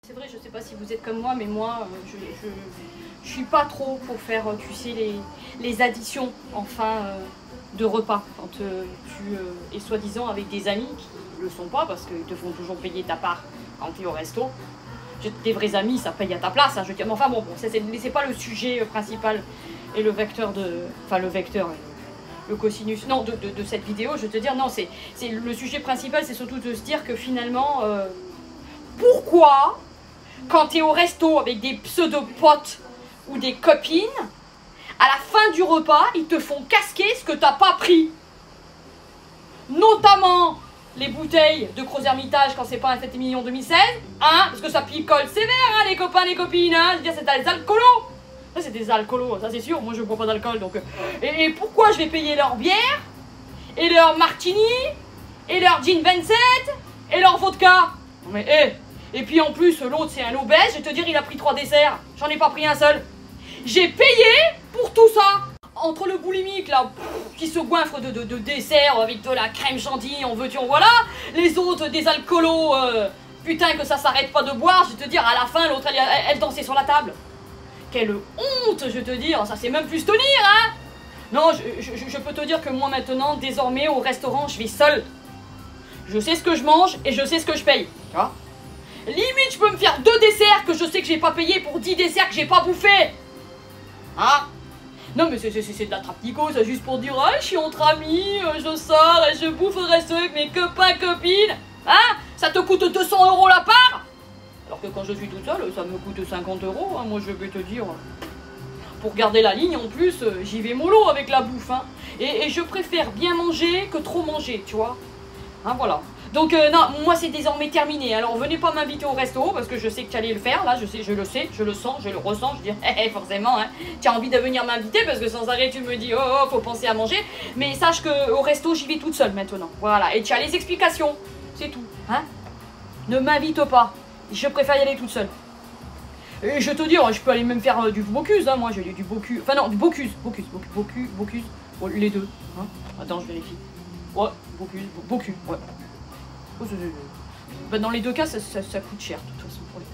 C'est vrai, je sais pas si vous êtes comme moi, mais moi, je suis pas trop pour faire, tu sais, les additions en fin de repas. Quand tu es soi-disant avec des amis qui le sont pas, parce qu'ils te font toujours payer ta part quand tu es au resto. Des vrais amis, ça paye à ta place. Hein, je dis, mais enfin bon, c'est pas le sujet principal et le vecteur de... Enfin, le vecteur... le cosinus, non, de cette vidéo, je vais te dire, non, c'est le sujet principal, c'est surtout de se dire que finalement, pourquoi, quand tu es au resto avec des pseudo-potes ou des copines, à la fin du repas, ils te font casquer ce que tu n'as pas pris. Notamment les bouteilles de Gros Hermitage quand c'est pas un 7 millions 2016, hein, parce que ça picole sévère, hein, les copains, les copines, hein, c'est-à-dire c'est des alcoolos. Ça c'est des alcoolos, ça c'est sûr, moi je bois pas d'alcool donc... Et pourquoi je vais payer leur bière, et leur martini, et leur gin 27, et leur vodka? Non mais et puis en plus l'autre c'est un obèse, je vais te dire il a pris 3 desserts, j'en ai pas pris un seul. J'ai payé pour tout ça. Entre le boulimique là, qui se goinfre de desserts avec de la crème chantilly, on veut tu en voilà, les autres des alcoolos, putain que ça s'arrête pas de boire, je vais te dire à la fin l'autre elle dansait sur la table. Quelle honte, je vais te dire, ça c'est même plus tenir, hein. Non, je peux te dire que moi maintenant, désormais, au restaurant, je vais seule. Je sais ce que je mange et je sais ce que je paye, tu vois. Limite, je peux me faire 2 desserts que je sais que j'ai pas payé pour 10 desserts que j'ai pas bouffé. Hein? Non mais c'est de la trapico, c'est juste pour dire, ah, je suis entre amis, je sors et je bouffe au resto avec mes copains, copines. Hein? Ça te coûte 200 € la part? Alors que quand je suis toute seule, ça me coûte 50 €, hein, moi je vais te dire. Pour garder la ligne, en plus, j'y vais mollo avec la bouffe. Hein. Et je préfère bien manger que trop manger, tu vois. Hein, voilà. Donc, non, moi c'est désormais terminé. Alors, venez pas m'inviter au resto, parce que je sais que tu allais le faire. Là, je sais, je le sais, je le sens, je le ressens. Je dis, forcément, hein, tu as envie de venir m'inviter, parce que sans arrêt, tu me dis, oh, faut penser à manger. Mais sache qu'au resto, j'y vais toute seule maintenant. Voilà. Et tu as les explications. C'est tout. Hein. Ne m'invite pas. Je préfère y aller toute seule. Et je te dire, je peux aller même faire du Bocuse, hein, moi j'ai du Bocuse. Enfin non, du Bocuse. Bocuse. Oh, les deux. Hein. Attends, je vérifie. Ouais, Bocuse, ouais. Oh, bah, dans les deux cas, ça coûte cher, de toute façon, pour les